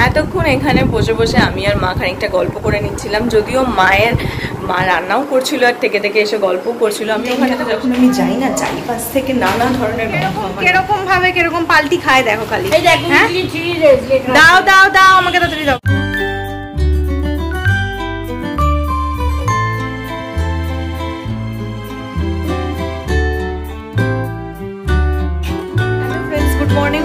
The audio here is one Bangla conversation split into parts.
এতক্ষণ এখানে বসে বসে আমি আর মা খানিকটা গল্প করে নিচ্ছিলাম, যদিও মা রান্নাও করছিল আর থেকে থেকে এসে গল্পও করছিল। আমি ওখানে তো যখন আমি যাই না, চারিপাশ থেকে নানা ধরনের কিরকম ভাবে কিরকম পাল্টি খায় দেখো খালি। দাও দাও দাও আমাকে তাড়াতাড়ি দাও।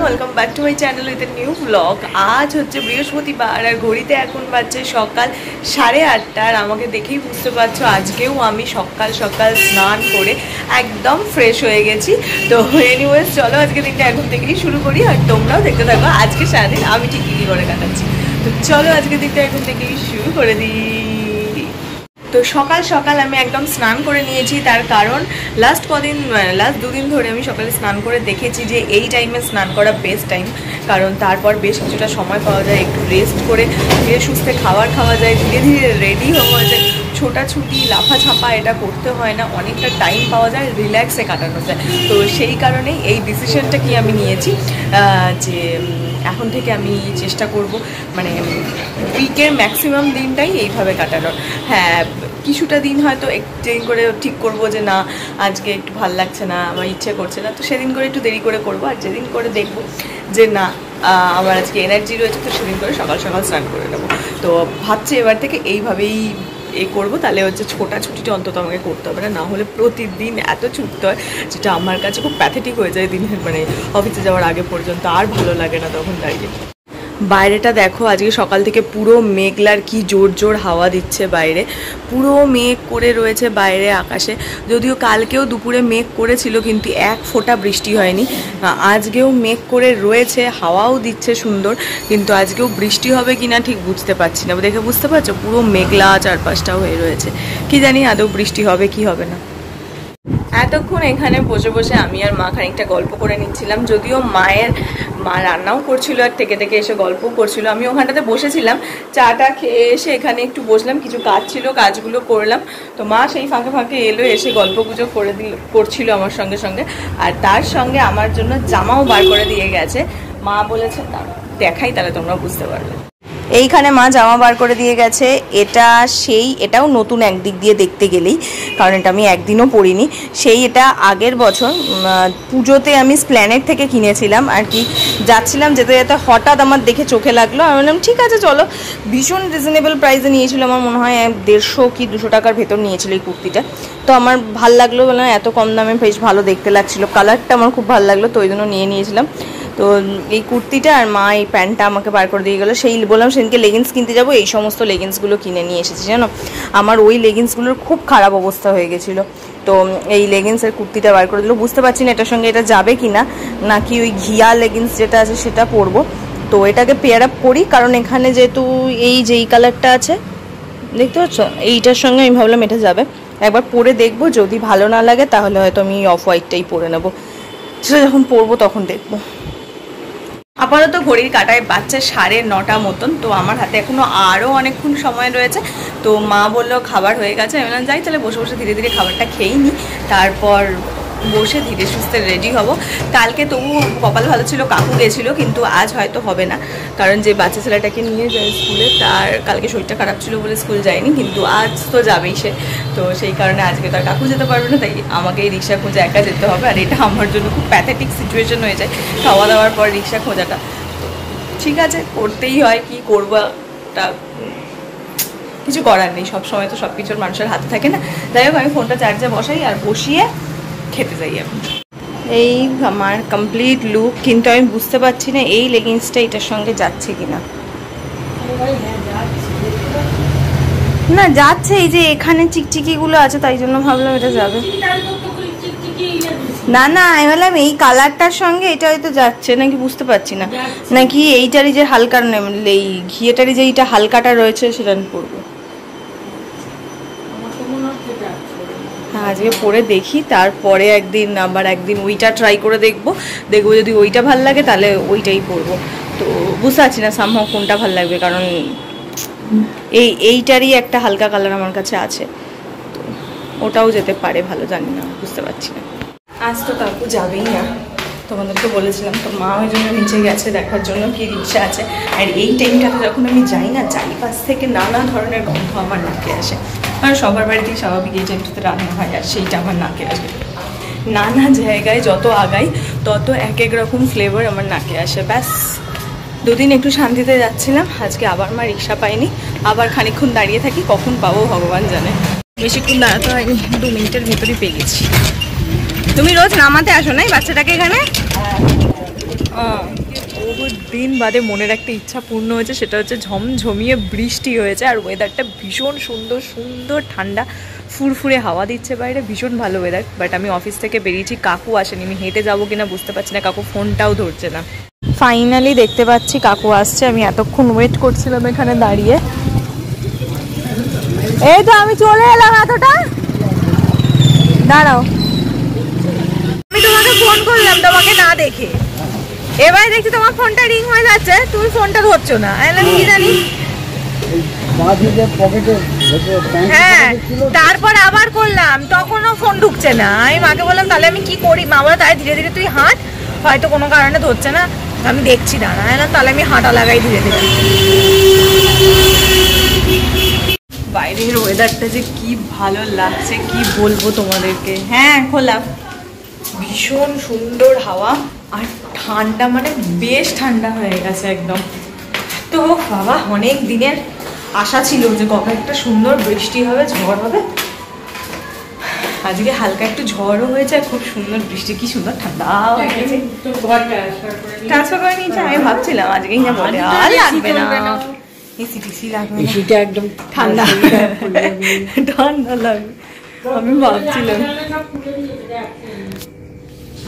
Welcome back to my channel with a new blog. আজ হচ্ছে বৃহস্পতিবার আর ঘড়িতে এখন বাজছে সকাল 8:30। আর আমাকে দেখেই বুঝতে পারছো আজকেও আমি সকাল সকাল স্নান করে একদম ফ্রেশ হয়ে গেছি। তো এনিওয়েজ চলো আজকে দিনটা এখন থেকেই শুরু করি আর তোমরাও দেখতে থাকো আজকে সারাদিন আমি ঠিক কী করে কাটাচ্ছি। তো চলো আজকে দিনটা এখন থেকেই শুরু করে দিই। তো সকাল সকাল আমি একদম স্নান করে নিয়েছি, তার কারণ লাস্ট 2 দিন ধরে আমি সকালে স্নান করে দেখেছি যে এই টাইমে স্নান করা বেস্ট টাইম, কারণ তারপর বেশ কিছুটা সময় পাওয়া যায়, একটু রেস্ট করে ধীরে সুস্থে খাওয়া যায়, ধীরে ধীরে রেডি হওয়া যায়, ছোটাছুটি লাফাঝাপা এটা করতে হয় না, অনেকটা টাইম পাওয়া যায়, রিল্যাক্সে কাটানো যায়। তো সেই কারণেই এই ডিসিশনটা কি আমি নিয়েছি যে এখন থেকে আমি চেষ্টা করব মানে উইকের ম্যাক্সিমাম দিনটাই এইভাবে কাটানোর। হ্যাঁ, কিছুটা দিন হয়তো একদিন করে ঠিক করব যে না আজকে একটু ভাল লাগছে না, আমার ইচ্ছে করছে না, তো সেদিন করে একটু দেরি করে করব। আর যেদিন করে দেখব যে না আমার আজকে এনার্জি রয়েছে, তো সেদিন করে সকাল সকাল স্নান করে নেবো। তো ভাবছি এবার থেকে এইভাবেই করবো, তাহলে হচ্ছে ছোটাছুটিটা অন্তত আমাকে করতে হবে না, না হলে প্রতিদিন এত ছুটতে হয় যেটা আমার কাছে খুব প্যাথেটিক হয়ে যায় দিনের মানে অফিসে যাওয়ার আগে পর্যন্ত, আর ভালো লাগে না তখন দাঁড়িয়ে। বাইরেটা দেখো আজকে সকাল থেকে পুরো মেঘলার কি জোর জোর হাওয়া দিচ্ছে, বাইরে পুরো মেঘ করে রয়েছে বাইরে আকাশে। যদিও কালকেও দুপুরে মেঘ করেছিল কিন্তু এক ফোঁটা বৃষ্টি হয়নি, আজকেও মেঘ করে রয়েছে, হাওয়াও দিচ্ছে সুন্দর, কিন্তু আজকেও বৃষ্টি হবে কিনা ঠিক বুঝতে পারছি না। দেখে বুঝতে পারছো পুরো মেঘলা চারপাশটা হয়ে রয়েছে, কি জানি আদৌ বৃষ্টি হবে কি হবে না। এতক্ষণ এখানে বসে বসে আমি আর মা খানিকটা গল্প করে নিচ্ছিলাম, যদিও মা রান্নাও করছিল আর থেকে থেকে এসে গল্পও করছিল। আমি ওখানটাতে বসেছিলাম, চাটা খেয়ে এসে এখানে একটু বসলাম, কিছু কাজ ছিল কাজগুলো করলাম। তো মা সেই ফাঁকে ফাঁকে এলো, এসে গল্প গুজব করছিল আমার সঙ্গে সঙ্গে, আর তার সঙ্গে আমার জন্য জামাও বার করে দিয়ে গেছে। মা বলেছে দেখাই তাহলে তোমরা বুঝতে পারবে। এইখানে মা জামা বার করে দিয়ে গেছে, এটাও নতুন একদিক দিয়ে দেখতে গেলেই, কারণ এটা আমি একদিনও পরিনি। এটা আগের বছর পুজোতে আমি স্প্ল্যানেট থেকে কিনেছিলাম আর কি, যাচ্ছিলাম যেতে যেতে হঠাৎ আমার দেখে চোখে লাগলো, আমি বললাম ঠিক আছে চলো। ভীষণ রিজনেবল প্রাইসে নিয়েছিল, আমার মনে হয় 150 কি 200 টাকার ভেতর নিয়েছিল এই কুর্তিটা। তো আমার ভাল লাগলো, বললাম এত কম দামে বেশ ভালো দেখতে লাগছিলো, কালারটা আমার খুব ভালো লাগলো, তো ওই জন্য নিয়েছিলাম। তো এই কুর্তিটা আর মা এই প্যান্টটা আমাকে বার করে দিয়ে গেলো। সেই বললাম সেদিনকে লেগিংস কিনতে যাবো, এই সমস্ত লেগিংসগুলো কিনে নিয়ে এসেছি জানো। আমার ওই লেগিংসগুলোর খুব খারাপ অবস্থা হয়ে গেছিলো, তো এই লেগিংসের কুর্তিটা বার করে দিল। বুঝতে পারছি না এটার সঙ্গে এটা যাবে কি না, নাকি ওই ঘিয়া লেগিংস যেটা আছে সেটা পরবো। তো এটাকে পেয়ার আপ করি, কারণ এখানে যেহেতু যেই কালারটা আছে দেখতে পাচ্ছ, এইটার সঙ্গে আমি ভাবলাম এটা যাবে। একবার পরে দেখবো, যদি ভালো না লাগে তাহলে হয়তো আমি অফ হোয়াইটটাই পরে নেবো, সেটা যখন পরবো তখন দেখবো। আপাতত ঘড়ির কাঁটায় বাচ্চা 9:30 মতন, তো আমার হাতে এখনও আরও অনেকক্ষণ সময় রয়েছে। তো মা বললো খাবার হয়ে গেছে, আমি বললাম যাই তাহলে বসে বসে ধীরে ধীরে খাবারটা খেয়েই নিই, তারপর বসে ধীরে সুস্থে রেডি হব। কালকে তবু কপাল ভালো ছিল, কাকু গেছিলো, কিন্তু আজ হয়তো হবে না, কারণ যে বাচ্চা ছেলেটাকে নিয়ে যায় স্কুলে তার কালকে শরীরটা খারাপ ছিল বলে স্কুল যায়নি, কিন্তু আজ তো যাবেই সে। তো সেই কারণে আজকে তার কাকু যেতে পারবে না, তাই আমাকে এই রিক্সা খুঁজে একা যেতে হবে। আর এটা আমার জন্য খুব প্যাথেটিক সিচুয়েশন হয়ে যায়, খাওয়া দাওয়ার পর রিক্সা খোঁজাটা। ঠিক আছে, করতেই হয়, কি করবো, তা কিছু করার নেই, সবসময় তো সব কিছুর মানুষের হাতে থাকে না। যাই হোক আমি ফোনটা চার্জে বসাই আর বসিয়ে খেতে যাই। এখন এই আমার কমপ্লিট লুক, কিন্তু আমি বুঝতে পারছি না এই লেগিংসটা এটার সঙ্গে যাচ্ছে কিনা। না যাচ্ছে, এই যে এখানে চিকচিকিগুলো আছে তাই জন্য ভাবলাম এটা যাবে। না না আমি বললাম এই কালারটার সঙ্গে এটা হয়তো যাচ্ছে নাকি, বুঝতে পারছি না, নাকি এইটারই যে হালকা এই ঘিয়েটারই যে এইটা হালকাটা রয়েছে সেটা আমি পরবো। হ্যাঁ আজকে পরে দেখি, তারপরে একদিন ওইটা ট্রাই করে দেখবো, যদি ওইটা ভাল লাগে তাহলে ওইটাই পরবো। তো বুঝতে পারছি না সামহাও কোনটা ভাল লাগবে, কারণ এইটারই একটা হালকা কালার আমার কাছে আছে, তো ওটাও যেতে পারে, ভালো জানি না, বুঝতে পারছি না। আজ তো কাকু যাবেই না, তোমাদেরকে বলেছিলাম। তো মা ওই জন্য নিচে গেছে দেখার জন্য কি রিক্সা আছে। আর এই টাইমটাতে যখন আমি যাই না, চারিপাশ থেকে নানা ধরনের গন্ধ আমার নাকে আসে। আর সবার বাড়িতেই স্বাভাবিক এই টাইমটাতে রান্না হয়, আর সেইটা আমার নাকে আসে। নানা জায়গায় যত আগাই তত এক এক রকম ফ্লেভার আমার নাকে আসে। ব্যাস দুদিন একটু শান্তিতে যাচ্ছিলাম, আজকে আবার মা রিক্সা পাইনি, আবার খানিকক্ষণ দাঁড়িয়ে থাকি, কখন পাবো ভগবান জানে। বেশিক্ষণ দাঁড়াতে হয়নি, 2 মিনিটের ভিতরেই পেয়ে গেছি। তুমি রোজ নামাতে আসো না বাচ্চাটাকে এখানে? বহুত দিন বাদে মনের একটা ইচ্ছা পূর্ণ হয়েছে, সেটা হচ্ছে ঝমঝমিয়ে বৃষ্টি হয়েছে আর ওয়েদারটা ভীষণ সুন্দর সুন্দর ঠান্ডা, ফুরফুরে হাওয়া দিচ্ছে বাইরে, ভীষণ ভালো ওয়েদার। বাট আমি অফিস থেকে বেরিয়েছি, কাকু আসেনি, আমি হেঁটে যাবো কিনা বুঝতে পারছি না, কাকু ফোনটাও ধরছে না। ফাইনালি দেখতে পাচ্ছি কাকু আসছে, আমি এতক্ষণ ওয়েট করছিলাম এখানে দাঁড়িয়ে। এই তো আমি চলে এলাম, এতটা দাঁড়াও। আমি তোমাকে ফোন করলাম তোমাকে না দেখে, এবার দেখছি তোমার ফোনটা রিং হয়ে যাচ্ছে, তুমি ফোনটা ধরছো না। আমি কি জানি, হ্যাঁ তারপর আবার করলাম, তখনও ফোন ঢুকছে না। আমি মাকে বললাম তাহলে আমি কি করি, মা বলে তাই ধীরে ধীরে তুই হাঁট, হয়তো কোনো কারণে ধরছে না। আমি দেখছি দাঁড়া, তাহলে আমি হাঁটা লাগাই ধীরে ধীরে। বাইরের ওয়েদারটা যে কি ভালো লাগছে কি বলবো তোমাদেরকে। হ্যাঁ খোলা, ভীষণ সুন্দর হাওয়া আর ঠান্ডা, মানে বেশ ঠান্ডা হয়ে গেছে একদম। তো বাবা অনেক দিনের আশা ছিল যে কখন একটা সুন্দর বৃষ্টি হবে, ঝড় হবে। আজকে হালকা একটু ঝড়ও হয়েছে আর খুব সুন্দর বৃষ্টি, কি সুন্দর ঠান্ডা হয়ে গেছে। ট্রান্সফার করে নিয়েছে, আমি ভাবছিলাম আজকেই না বলে আর লাগবে না, এসি টিসি লাগবে না, এসিটা একদম ঠান্ডা ঠান্ডা লাগবে। আমি ভাবছিলাম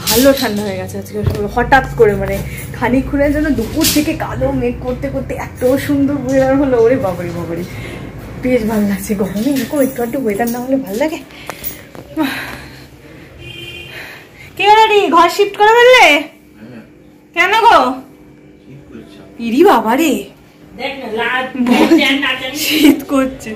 ভালো ঠান্ডা হয়ে গেছে আজকে হঠাৎ করে, মানে খানিকক্ষণের জন্য দুপুর থেকে কালো মেঘ করতে করতে এত সুন্দর ওয়েদার হলো, ওরে বাবারি বাবারি বেশ ভালো লাগছে। গরমে এরকম একটু একটু ওয়েদার না হলে ভালো লাগে। কে রেডি, ঘর শিফট করে ফেললে? কেন গো? ইরি বাবারে শীত করছে।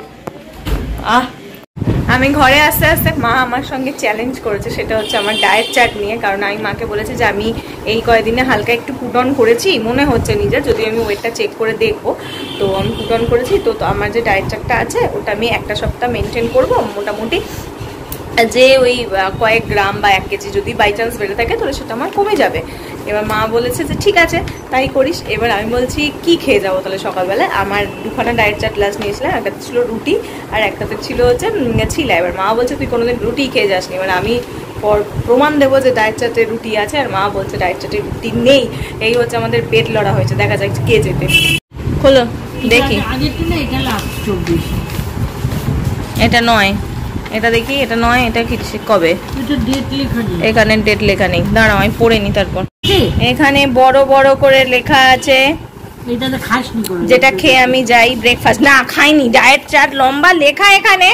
আমি ঘরে আস্তে আস্তে, মা আমার সঙ্গে চ্যালেঞ্জ করেছে, সেটা হচ্ছে আমার ডায়েট চার্ট নিয়ে। কারণ আমি মাকে বলেছি যে আমি এই কয়েকদিনে হালকা একটু পুট অন করেছি মনে হচ্ছে নিজের, যদি আমি ওয়েটটা চেক করে দেখবো। তো আমি পুট অন করেছি, তো আমার যে ডায়েট চার্টটা আছে ওটা আমি একটা সপ্তাহ মেনটেন করবো মোটামুটি। যে ওই কয়েক গ্রাম বা 1 কেজি যদি বাই চান্স বেড়ে থাকে তাহলে সেটা আমার কমে যাবে। এবার মা বলেছে যে ঠিক আছে তাই করিস। এবার আমি বলছি কি খেয়ে যাবো তাহলে সকালবেলায়। আমার 2খানা ডায়েট চার্ট গ্লাস নিয়েছিলাম, একটাতে ছিল রুটি আর একটাতে ছিল হচ্ছে ছিলা। এবার মা বলছে তুই কোনোদিন রুটি খেয়ে যাসনি। এবার আমি প্রমাণ দেবো যে ডায়েট চার্টে রুটি আছে, আর মা বলছে ডায়েট চার্টে রুটি নেই। এই হচ্ছে আমাদের পেট লড়া হয়েছে, দেখা যাক কে যেতে। খোলো দেখি, এটা নয়, এটা দেখি, এটা নয়, এটা কি কবে, এখানে ডেট লেখা নেই, দাঁড়াও আমি পড়ে নি। তারপর এখানে বড় বড় করে লেখা আছে যেটা খেয়ে আমি যাই ব্রেকফাস্ট। না খাইনি, ডায়েট চার্ট লম্বা লেখা এখানে,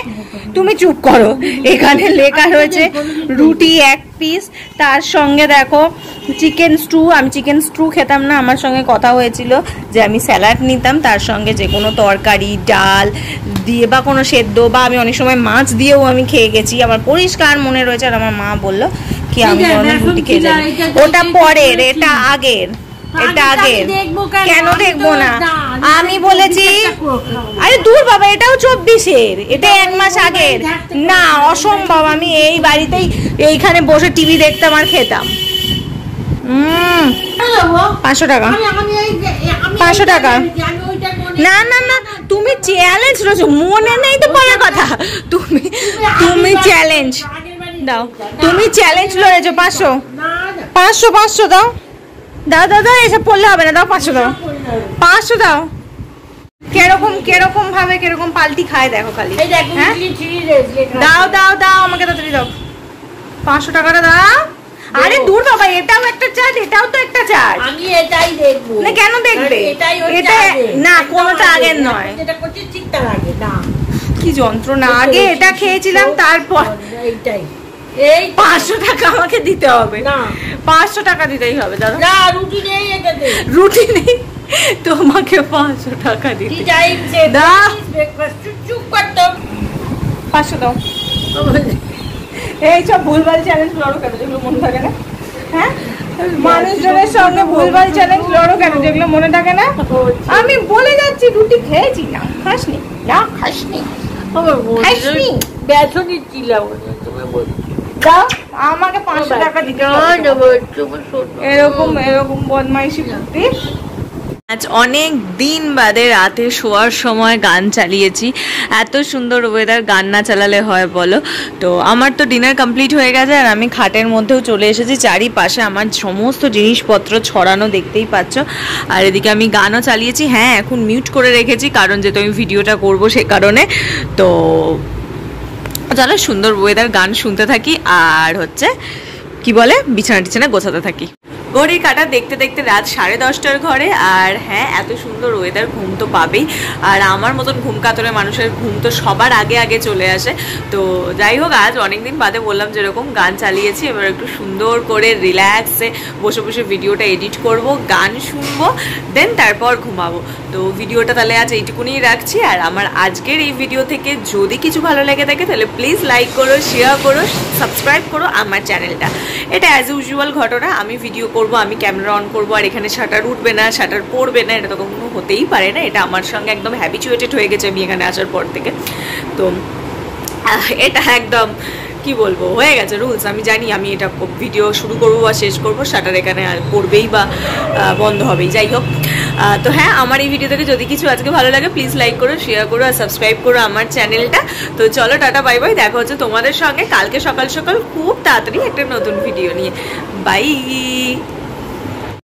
তুমি চুপ করো। এখানে লেখা রয়েছে রুটি 1 পিস, তার সঙ্গে দেখো চিকেন স্টু। আমি চিকেন স্টু খেতাম না, আমার সঙ্গে কথা হয়েছিল যে আমি স্যালাড নিতাম, তার সঙ্গে যে কোনো তরকারি ডাল দিয়ে বা কোনো সেদ্ধ, বা আমি অনেক সময় মাছ দিয়েও আমি খেয়ে গেছি, আমার পরিষ্কার মনে রয়েছে। আর আমার মা বললো কি আমি রুটি খেয়ে যাই, ওটা পরের, এটা আগের, এটা আগের। কেন দেখবো না, আমি বলেছি আরে দূর বাবা, এটাও 24-এর, এটা 1 মাস আগের। না অসম্ভব, আমি এই বাড়িতেই এইখানে বসে টিভি দেখতাম আর খেতাম। 500 টাকা, 500 টাকা। না না না, তুমি চ্যালেঞ্জ রয়েছো, মনে নেই তো পরের কথা। তুমি চ্যালেঞ্জ দাও, তুমি চ্যালেঞ্জ লড়েছো। 500 500 500 দাও, দাও দাও দাও, এসব পড়লে হবে না, দাও 500 দাও, 500 দাও। কেরকম ভাবে কেরকম পাল্টি খায় দেখো খালি। দাও দাও দাও, আমাকে তাড়াতাড়ি দাও, 500 টাকাটা দাও। আরে দূর বাবা, এটাও একটা চার্ট, এটাও তো একটা চার্ট। আমি এটাই দেখবো না, কেন দেখবে? এটা না, কোনটা আগের নয়, এটা করতে ঠিক তার আগে না। কি যন্ত্রণা, আগে এটা খেয়েছিলাম তারপর এইটাই। এই 500 টাকা আমাকে দিতে হবে না, 500 টাকা দিতেই হবে দাদা। না রুটি নেই, এটাতে রুটি নেই, তোমাকে 500 টাকা দিতে দাও। চুপ করতো, 500 দাও। এই সব ভুলভাল চ্যালেঞ্জ লড়ো কেন, যেগুলো মনে থাকে না। হ্যাঁ মানুষজনের সঙ্গে ভুলভাল চ্যালেঞ্জ লড়ো কেন, যেগুলো মনে থাকে না? আমি বলে যাচ্ছি রুটি খেয়েছি, না খাসনি, না খাসনি, খাসনি, ব্যথা দিচ্ছিলাম দাও আমাকে 500 টাকা দিতে হবে। এরকম এরকম বদমাইশি করতে। আজ অনেক দিন বাদে রাতে শোয়ার সময় গান চালিয়েছি। এত সুন্দর ওয়েদার, গান না চালালে হয় বলো? তো আমার তো ডিনার কমপ্লিট হয়ে গেছে আর আমি খাটের মধ্যেও চলে এসেছি। চারিপাশে আমার সমস্ত জিনিসপত্র ছড়ানো দেখতেই পাচ্ছ। আর এদিকে আমি গানও চালিয়েছি। হ্যাঁ, এখন মিউট করে রেখেছি কারণ যেহেতু আমি ভিডিওটা করব সে কারণে। তো চলো সুন্দর ওয়েদার, গান শুনতে থাকি আর হচ্ছে কি বলে বিছানা টিছানা গোছাতে থাকি। ঘড়ি কাটা দেখতে দেখতে রাত 10:30 ঘরে। আর হ্যাঁ, এত সুন্দর ওয়েদার, ঘুম তো পাবেই। আর আমার মতন ঘুম কাতরে মানুষের ঘুম তো সবার আগে আগে চলে আসে। তো যাই হোক, আজ অনেকদিন বাদে বললাম যেরকম গান চালিয়েছি, এবার একটু সুন্দর করে রিল্যাক্সে বসে বসে ভিডিওটা এডিট করব, গান শুনবো, দেন তারপর ঘুমাবো। তো ভিডিওটা তাহলে আজ এইটুকুনি রাখছি। আর আমার আজকের এই ভিডিও থেকে যদি কিছু ভালো লেগে থাকে তাহলে প্লিজ লাইক করো, শেয়ার করো, সাবস্ক্রাইব করো আমার চ্যানেলটা। এটা অ্যাজ ইউজুয়াল ঘটনা, আমি ভিডিও করব, আমি ক্যামেরা অন করবো আর এখানে শাটার উঠবে না, শাটার পড়বে না, এটা তো কখনো হতেই পারে না। এটা আমার সঙ্গে একদম হ্যাবিচুয়েটেড হয়ে গেছে আমি এখানে আসার পর থেকে। তো এটা একদম কি বলবো, হয়ে গেছে রুলস। আমি জানি আমি এটা ভিডিও শুরু করবো বা শেষ করবো, শাটার এখানে আর পড়বেই বা বন্ধ হবেই। যাই হোক, তো হ্যাঁ, আমার এই ভিডিও থেকে যদি কিছু আজকে ভালো লাগে প্লিজ লাইক করো, শেয়ার করো আর সাবস্ক্রাইব করো আমার চ্যানেলটা। তো চলো টাটা, বাই বাই, দেখা হচ্ছে তোমাদের সঙ্গে কালকে সকাল সকাল খুব তাড়াতাড়ি একটা নতুন ভিডিও নিয়ে। বাই।